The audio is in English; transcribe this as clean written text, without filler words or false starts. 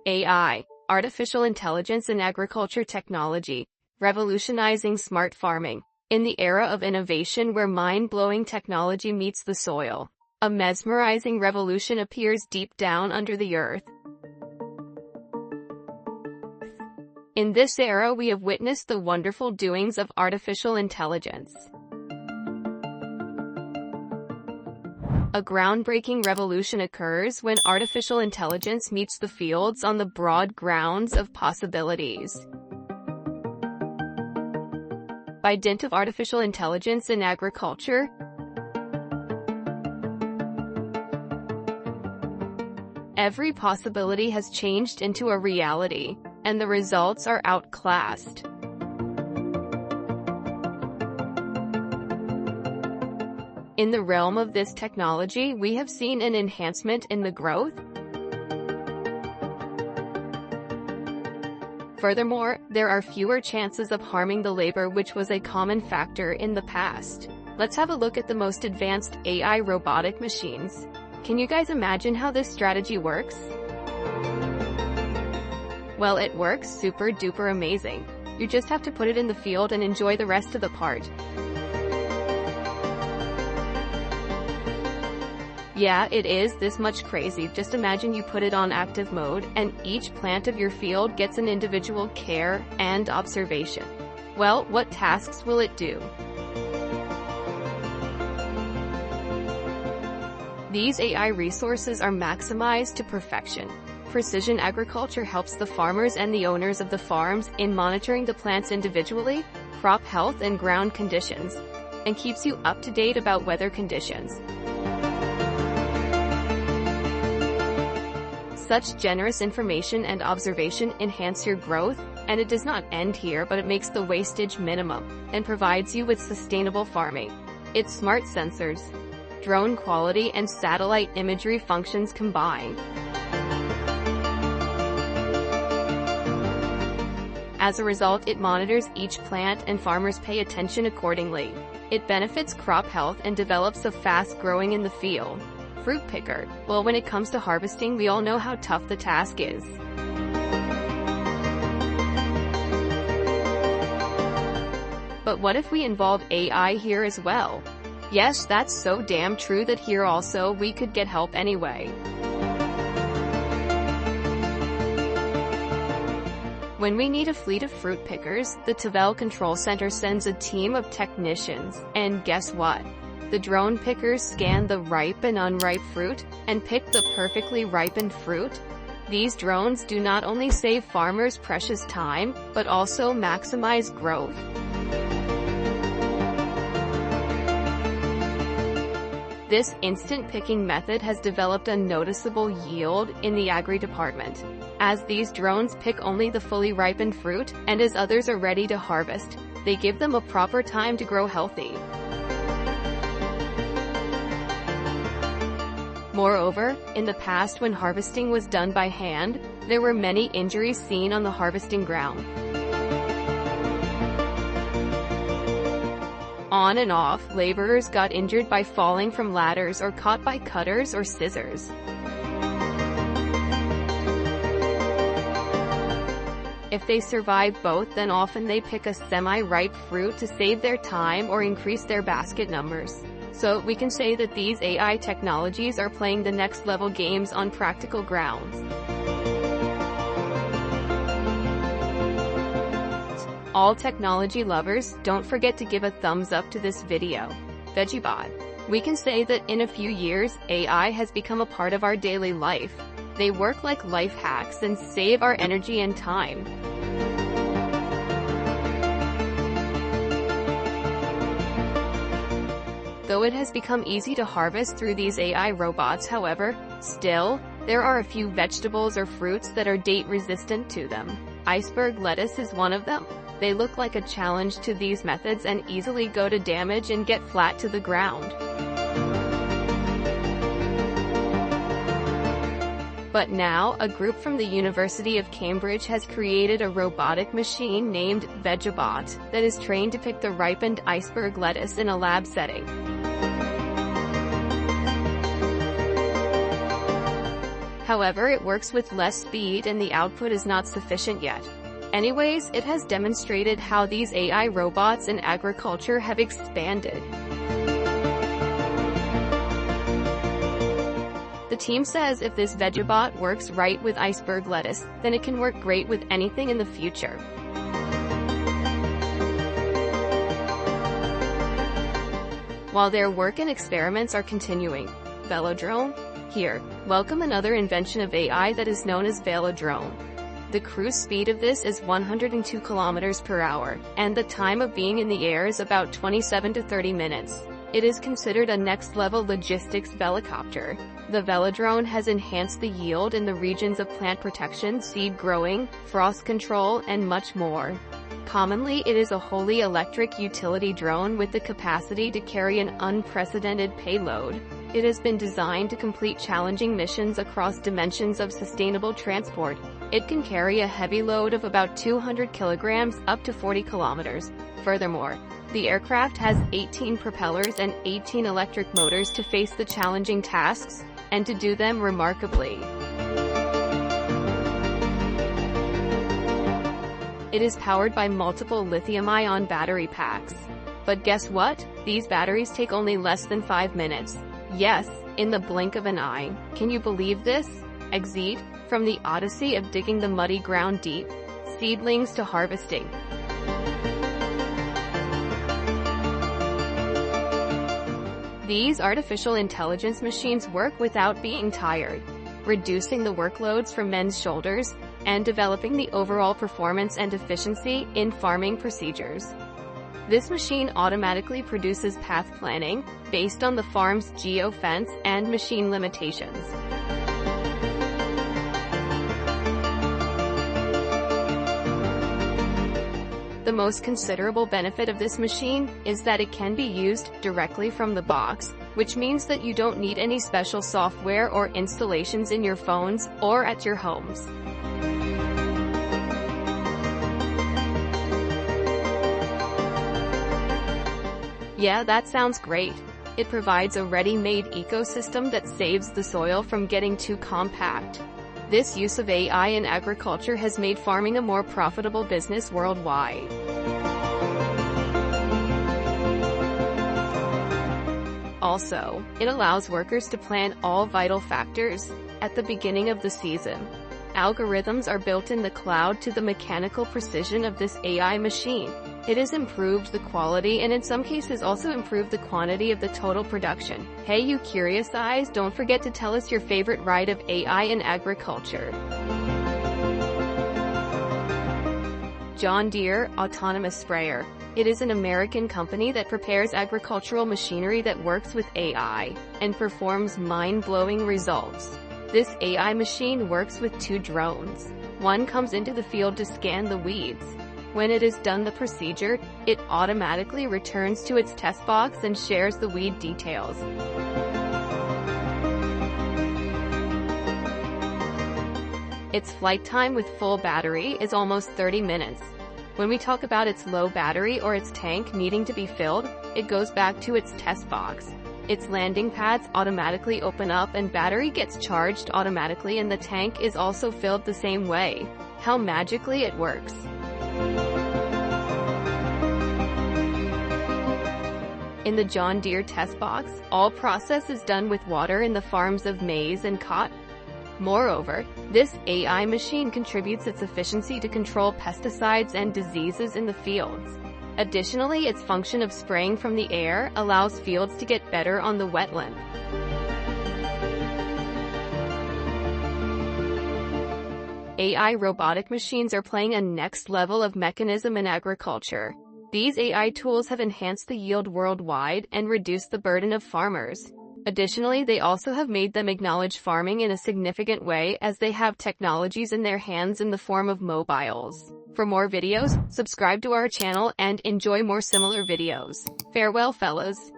AI, artificial intelligence and agriculture technology, revolutionizing smart farming. In the era of innovation where mind-blowing technology meets the soil, a mesmerizing revolution appears deep down under the earth. In this era, we have witnessed the wonderful doings of artificial intelligence. A groundbreaking revolution occurs when artificial intelligence meets the fields on the broad grounds of possibilities. By dint of artificial intelligence in agriculture, every possibility has changed into a reality, and the results are outclassed. In the realm of this technology, we have seen an enhancement in the growth. Furthermore, there are fewer chances of harming the labor, which was a common factor in the past. Let's have a look at the most advanced AI robotic machines. Can you guys imagine how this strategy works? Well, it works super duper amazing. You just have to put it in the field and enjoy the rest of the part. Yeah, it is this much crazy. Just imagine you put it on active mode, and each plant of your field gets an individual care and observation. Well, what tasks will it do? These AI resources are maximized to perfection. Precision agriculture helps the farmers and the owners of the farms in monitoring the plants individually, crop health and ground conditions, and keeps you up to date about weather conditions. Such generous information and observation enhance your growth, and it does not end here, but it makes the wastage minimum and provides you with sustainable farming. Its smart sensors, drone quality and satellite imagery functions combine. As a result, it monitors each plant and farmers pay attention accordingly. It benefits crop health and develops a fast-growing in the field. Fruit picker. Well, when it comes to harvesting, we all know how tough the task is. But what if we involve AI here as well? Yes, that's so damn true that here also we could get help anyway. When we need a fleet of fruit pickers, the Tavel Control Center sends a team of technicians, and guess what? The drone pickers scan the ripe and unripe fruit, and pick the perfectly ripened fruit. These drones do not only save farmers precious time, but also maximize growth. This instant picking method has developed a noticeable yield in the agri department, as these drones pick only the fully ripened fruit, and as others are ready to harvest, they give them a proper time to grow healthy. Moreover, in the past when harvesting was done by hand, there were many injuries seen on the harvesting ground. On and off, laborers got injured by falling from ladders or caught by cutters or scissors. If they survive both, then often they pick a semi-ripe fruit to save their time or increase their basket numbers. So, we can say that these AI technologies are playing the next level games on practical grounds. All technology lovers, don't forget to give a thumbs up to this video. VeggieBot. We can say that in a few years, AI has become a part of our daily life. They work like life hacks and save our energy and time. Though it has become easy to harvest through these AI robots, however, still, there are a few vegetables or fruits that are date-resistant to them. Iceberg lettuce is one of them. They look like a challenge to these methods and easily go to damage and get flat to the ground. But now, a group from the University of Cambridge has created a robotic machine named VeggieBot that is trained to pick the ripened iceberg lettuce in a lab setting. However, it works with less speed and the output is not sufficient yet. Anyways, it has demonstrated how these AI robots in agriculture have expanded. The team says if this Vegibot works right with iceberg lettuce, then it can work great with anything in the future. While their work and experiments are continuing, Velodrone? Here, welcome another invention of AI that is known as Velodrone. The cruise speed of this is 102 kilometers per hour, and the time of being in the air is about 27 to 30 minutes. It is considered a next-level logistics helicopter. The Velodrone has enhanced the yield in the regions of plant protection, seed growing, frost control, and much more. Commonly, it is a wholly electric utility drone with the capacity to carry an unprecedented payload. It has been designed to complete challenging missions across dimensions of sustainable transport. It can carry a heavy load of about 200 kilograms up to 40 kilometers. Furthermore, the aircraft has 18 propellers and 18 electric motors to face the challenging tasks, and to do them remarkably. It is powered by multiple lithium-ion battery packs. But guess what? These batteries take only less than 5 minutes. Yes, in the blink of an eye. Can you believe this? Exit, from the odyssey of digging the muddy ground deep, seedlings to harvesting. These artificial intelligence machines work without being tired, reducing the workloads from men's shoulders, and developing the overall performance and efficiency in farming procedures. This machine automatically produces path planning, based on the farm's geo-fence and machine limitations. The most considerable benefit of this machine is that it can be used directly from the box, which means that you don't need any special software or installations in your phones or at your homes. Yeah, that sounds great. It provides a ready-made ecosystem that saves the soil from getting too compact. This use of AI in agriculture has made farming a more profitable business worldwide. Also, it allows workers to plan all vital factors at the beginning of the season. Algorithms are built in the cloud to the mechanical precision of this AI machine. It has improved the quality and in some cases also improved the quantity of the total production. Hey, you curious eyes, don't forget to tell us your favorite ride of AI in agriculture. John Deere Autonomous Sprayer. It is an American company that prepares agricultural machinery that works with AI and performs mind-blowing results. This AI machine works with 2 drones. One comes into the field to scan the weeds. When it has done the procedure, it automatically returns to its test box and shares the weed details. Its flight time with full battery is almost 30 minutes. When we talk about its low battery or its tank needing to be filled, it goes back to its test box. Its landing pads automatically open up and battery gets charged automatically, and the tank is also filled the same way. How magically it works. In the John Deere test box, all process is done with water in the farms of maize and cotton. Moreover, this AI machine contributes its efficiency to control pesticides and diseases in the fields. Additionally, its function of spraying from the air allows fields to get better on the wetland. AI robotic machines are playing a next level of mechanism in agriculture. These AI tools have enhanced the yield worldwide and reduced the burden of farmers. Additionally, they also have made them acknowledge farming in a significant way as they have technologies in their hands in the form of mobiles. For more videos, subscribe to our channel and enjoy more similar videos. Farewell, fellas.